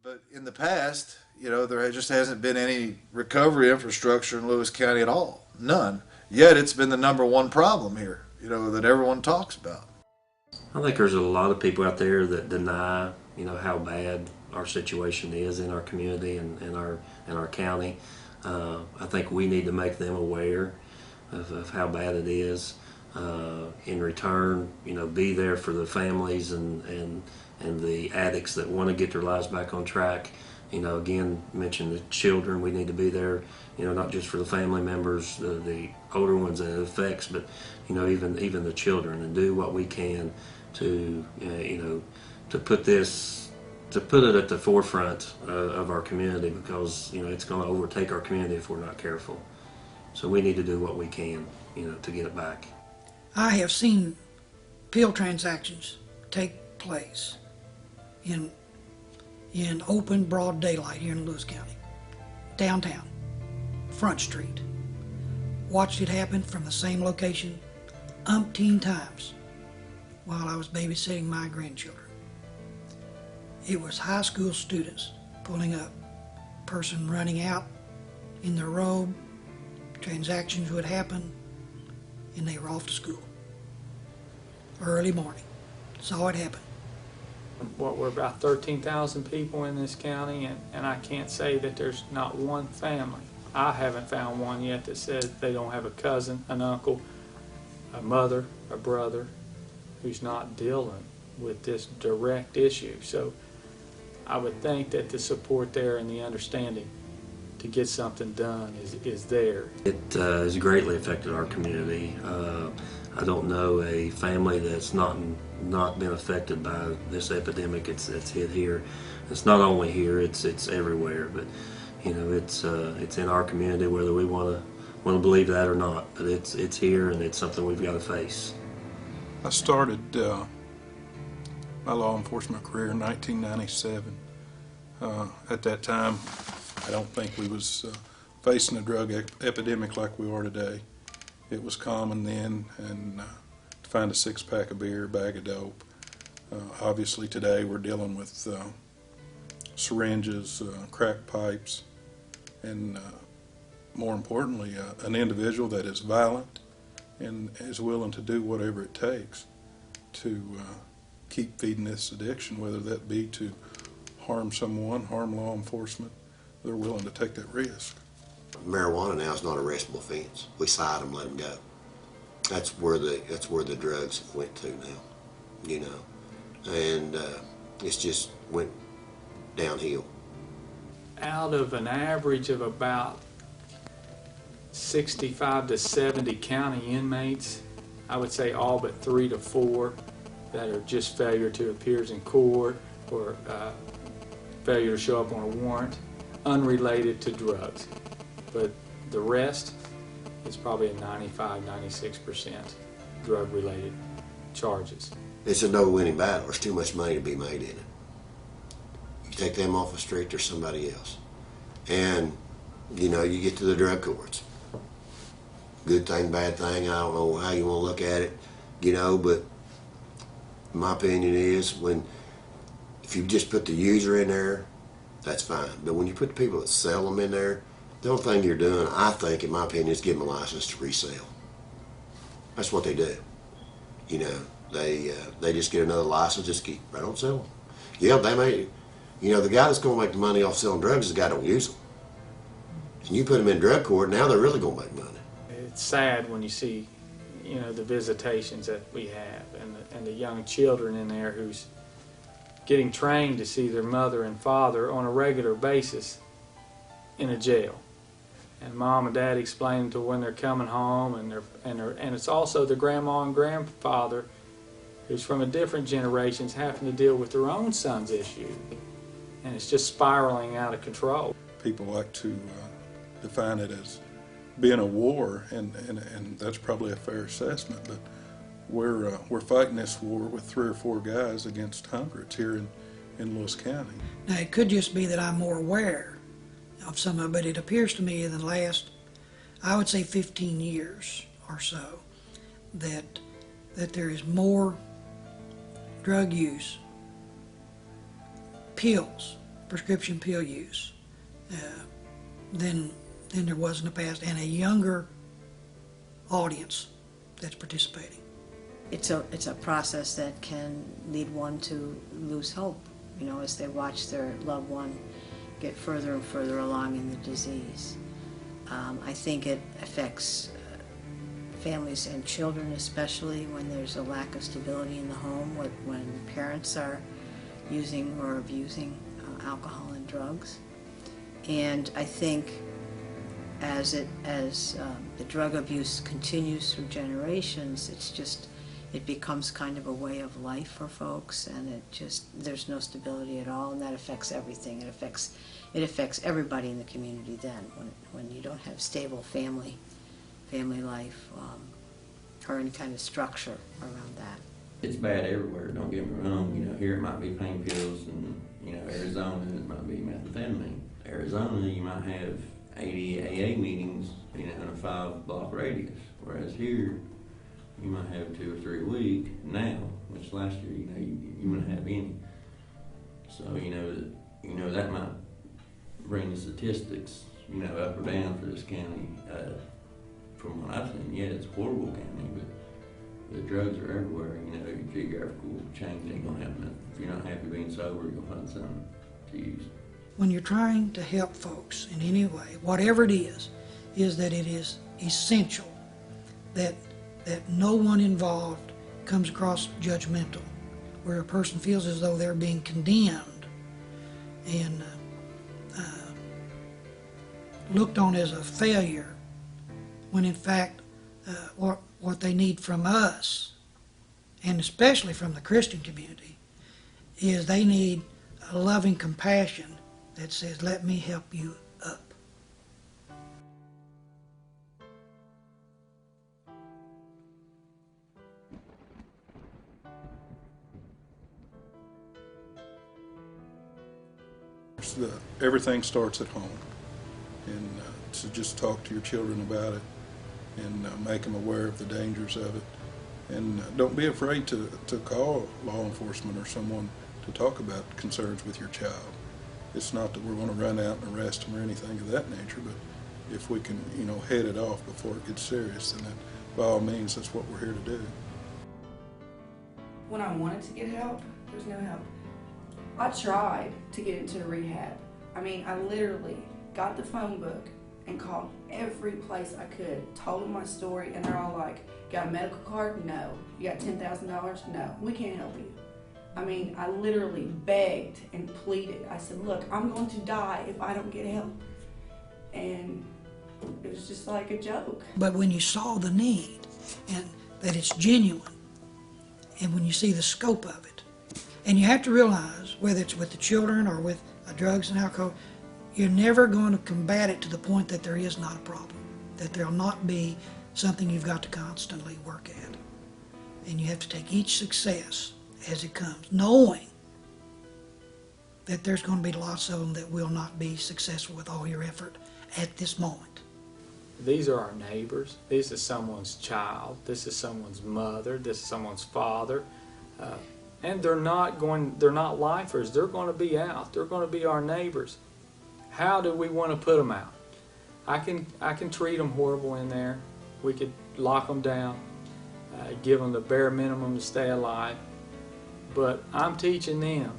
But in the past, there just hasn't been any recovery infrastructure in Lewis County at all. None. Yet it's been the number one problem here, that everyone talks about. I think there's a lot of people out there that deny, how bad our situation is in our community and in our county. I think we need to make them aware of how bad it is. In return, be there for the families and the addicts that want to get their lives back on track. Again, mention the children. We need to be there, not just for the family members, the older ones that it affects, but even the children, and do what we can to to put it at the forefront of our community, because it's going to overtake our community if we're not careful. So we need to do what we can, to get it back. I have seen pill transactions take place in open, broad daylight here in Lewis County, downtown, Front Street. Watched it happen from the same location umpteen times while I was babysitting my grandchildren. It was high school students pulling up, person running out in their robe, transactions would happen, and they were off to school. Early morning, saw it happen. We're about 13,000 people in this county, and I can't say that there's not one family. I haven't found one yet that says they don't have a cousin, an uncle, a mother, a brother who's not dealing with this direct issue. So I would think that the support there and the understanding to get something done is there. It has greatly affected our community. I don't know a family that's not been affected by this epidemic. It's hit here. It's not only here. It's everywhere. But it's in our community, whether we want to believe that or not. But it's here, and it's something we've got to face. I started my law enforcement career in 1997. At that time, I don't think we was facing a drug epidemic like we are today. It was common then, and to find a six-pack of beer, a bag of dope. Obviously today we're dealing with syringes, crack pipes, and more importantly, an individual that is violent and is willing to do whatever it takes to keep feeding this addiction, whether that be to harm someone, harm law enforcement. They're willing to take that risk. Marijuana now is not an arrestable offense. We cite them, let them go. That's where the drugs went to now, and it's just went downhill. Out of an average of about 65 to 70 county inmates, I would say all but 3 to 4 that are just failure to appear in court or failure to show up on a warrant, unrelated to drugs. But the rest is probably a 95–96% drug-related charges. It's a no-winning battle. There's too much money to be made in it. You take them off the street, there's somebody else. And, you get to the drug courts. Good thing, bad thing, I don't know how you want to look at it, but my opinion is if you just put the user in there, that's fine. But when you put the people that sell them in there, the only thing you're doing, I think, in my opinion, is give them a license to resell. That's what they do. They just get another license, just keep right on selling. Yeah, they may, the guy that's going to make the money off selling drugs is the guy that don't use them. And you put them in drug court, now they're really going to make money. It's sad when you see, the visitations that we have and the young children in there who's getting trained to see their mother and father on a regular basis in a jail. And mom and dad explain to when they're coming home, and it's also the grandma and grandfather who's from a different generations having to deal with their own son's issue, and it's just spiraling out of control. People like to define it as being a war, and that's probably a fair assessment, but we're fighting this war with 3 or 4 guys against hundreds here in Lewis County. Now, it could just be that I'm more aware of some of it, but it appears to me in the last, I would say 15 years or so, that there is more drug use, pills, prescription pill use than there was in the past, and a younger audience that's participating. It's a process that can lead one to lose hope, you know, as they watch their loved one get further and further along in the disease. I think it affects families and children, especially when there's a lack of stability in the home, when parents are using or abusing alcohol and drugs. And I think as the drug abuse continues through generations, it becomes kind of a way of life for folks, and there's no stability at all, and that affects everything. It affects everybody in the community then, when you don't have stable family life or any kind of structure around that. It's bad everywhere, don't get me wrong. You know, here it might be pain pills, and, you know, Arizona it might be methamphetamine. Arizona, you might have 80 AA meetings, you know, in a 5-block radius, whereas here, you might have 2 or 3 a week now, which last year, you know, you wouldn't have any. So, you know, that might bring the statistics, you know, up or down for this county. From what I've seen, yeah, it's a horrible county, but the drugs are everywhere. You know, your geographical change ain't gonna happen. If you're not happy being sober, you'll find something to use. When you're trying to help folks in any way, whatever it is that it is essential that no one involved comes across judgmental, where a person feels as though they're being condemned and looked on as a failure, when in fact what they need from us, and especially from the Christian community, is they need a loving compassion that says, let me help you up. Everything starts at home, and so just talk to your children about it, and make them aware of the dangers of it, and don't be afraid to call law enforcement or someone to talk about concerns with your child. It's not that we're going to run out and arrest them or anything of that nature, but if we can, you know, head it off before it gets serious, then that, by all means, that's what we're here to do. When I wanted to get help, there's no help. I tried to get into rehab. I mean, I literally got the phone book and called every place I could, told them my story, and they're all like, got a medical card? No. You got $10,000? No. We can't help you. I mean, I literally begged and pleaded. I said, look, I'm going to die if I don't get help. And it was just like a joke. But when you saw the need and that it's genuine, and when you see the scope of it, and you have to realize, whether it's with the children or with drugs and alcohol, you're never going to combat it to the point that there is not a problem, that there'll not be something you've got to constantly work at. And you have to take each success as it comes, knowing that there's going to be lots of them that will not be successful with all your effort at this moment. These are our neighbors. This is someone's child. This is someone's mother. This is someone's father. And they're not lifers. They're going to be out. They're going to be our neighbors. How do we want to put them out? I can treat them horrible in there. We could lock them down, give them the bare minimum to stay alive. But I'm teaching them.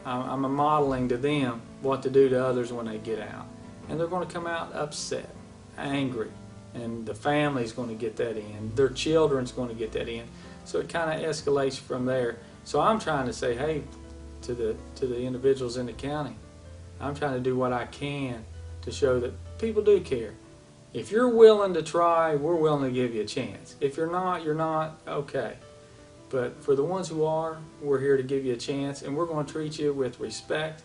I'm modeling to them what to do to others when they get out. And they're going to come out upset, angry, and the family's going to get that in. Their children's going to get that in. So it kind of escalates from there. So I'm trying to say, hey, to the individuals in the county, I'm trying to do what I can to show that people do care. If you're willing to try, we're willing to give you a chance. If you're not, okay. But for the ones who are, we're here to give you a chance, and we're going to treat you with respect.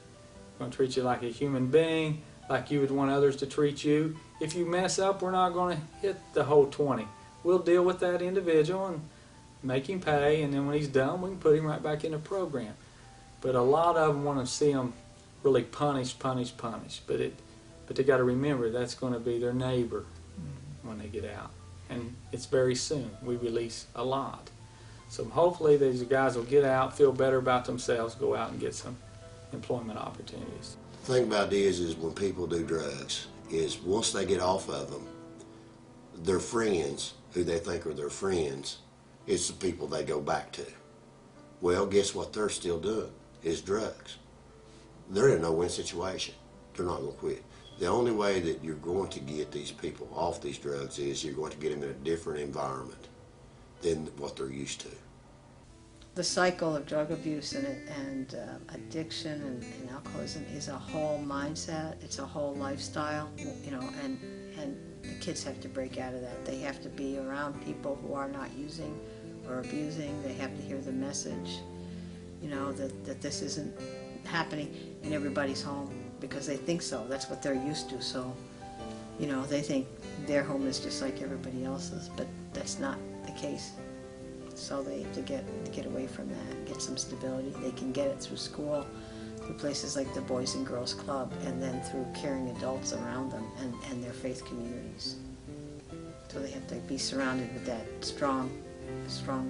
We're going to treat you like a human being, like you would want others to treat you. If you mess up, we're not going to hit the whole 20. We'll deal with that individual and make him pay, and then when he's done, we can put him right back in the program. But a lot of them want to see them really punished. But they got to remember that's going to be their neighbor when they get out, and it's very soon. We release a lot, so hopefully these guys will get out, feel better about themselves, go out and get some employment opportunities. The thing about it is when people do drugs, is once they get off of them, their friends, who they think are their friends, it's the people they go back to. Well, guess what they're still doing is drugs. They're in a no-win situation. They're not going to quit. The only way that you're going to get these people off these drugs is you're going to get them in a different environment than what they're used to. The cycle of drug abuse and addiction and alcoholism is a whole mindset. It's a whole lifestyle, you know, and the kids have to break out of that. They have to be around people who are not using or abusing. They have to hear the message, you know, that this isn't happening in everybody's home because they think so. That's what they're used to. So, you know, they think their home is just like everybody else's, but that's not the case. So they have to get away from that, get some stability. They can get it through school, through places like the Boys and Girls Club, and then through caring adults around them and their faith communities. So they have to be surrounded with that strong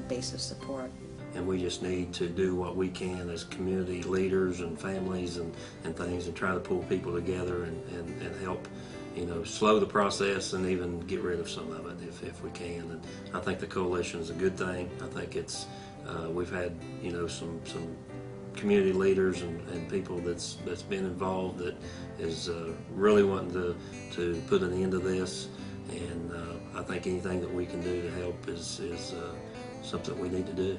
base of support. And we just need to do what we can as community leaders and families and things, and try to pull people together and help, you know, slow the process and even get rid of some of it if we can. And I think the coalition is a good thing. I think it's we've had, you know, some community leaders and people that's been involved that is really wanting to put an end to this. And I think anything that we can do to help is something we need to do.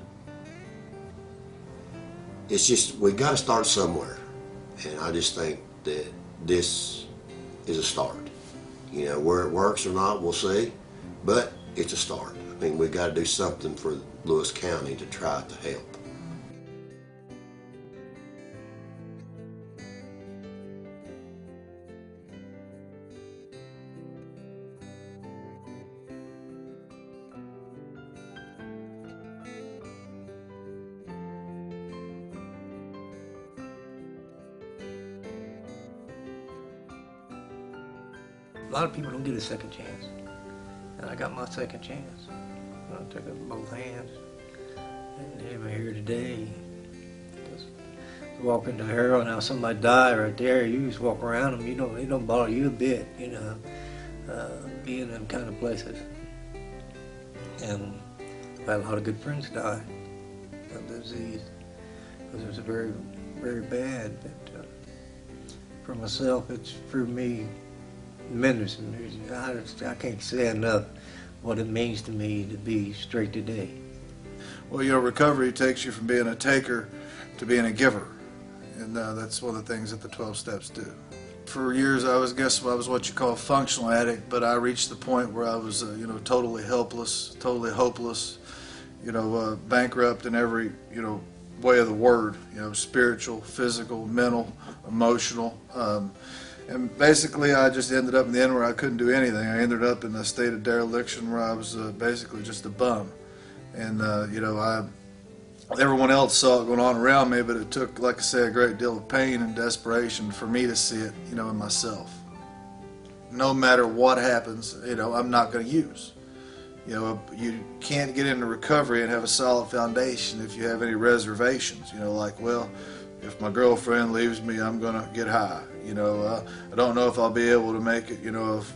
It's just, we've got to start somewhere. And I just think that this is a start. You know, where it works or not, we'll see. But it's a start. I mean, we've got to do something for Lewis County to try to help. A lot of people don't get a second chance, and I got my second chance. I took it in both hands, and even here today, just walk into Harold, now somebody died right there, you just walk around them, it don't bother you a bit, you know, being in them kind of places. And I've had a lot of good friends die of the disease, because it was very, very bad, but for myself, it's for me, tremendous. I can't say enough what it means to me to be straight today. Well, you know, recovery takes you from being a taker to being a giver, and that's one of the things that the 12 steps do. For years, I was what you call a functional addict, but I reached the point where I was, you know, totally helpless, totally hopeless, you know, bankrupt in every, you know, way of the word, you know, spiritual, physical, mental, emotional. And basically, I just ended up in the end where I couldn't do anything. I ended up in a state of dereliction where I was basically just a bum. And, you know, everyone else saw it going on around me, but it took, like I say, a great deal of pain and desperation for me to see it, you know, in myself. No matter what happens, you know, I'm not going to use. You know, you can't get into recovery and have a solid foundation if you have any reservations. You know, like, well, if my girlfriend leaves me, I'm going to get high. You know, I don't know if I'll be able to make it, you know, if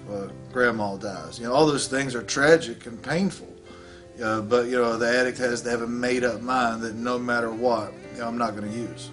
grandma dies. You know, all those things are tragic and painful. But, you know, the addict has to have a made-up mind that no matter what, you know, I'm not going to use.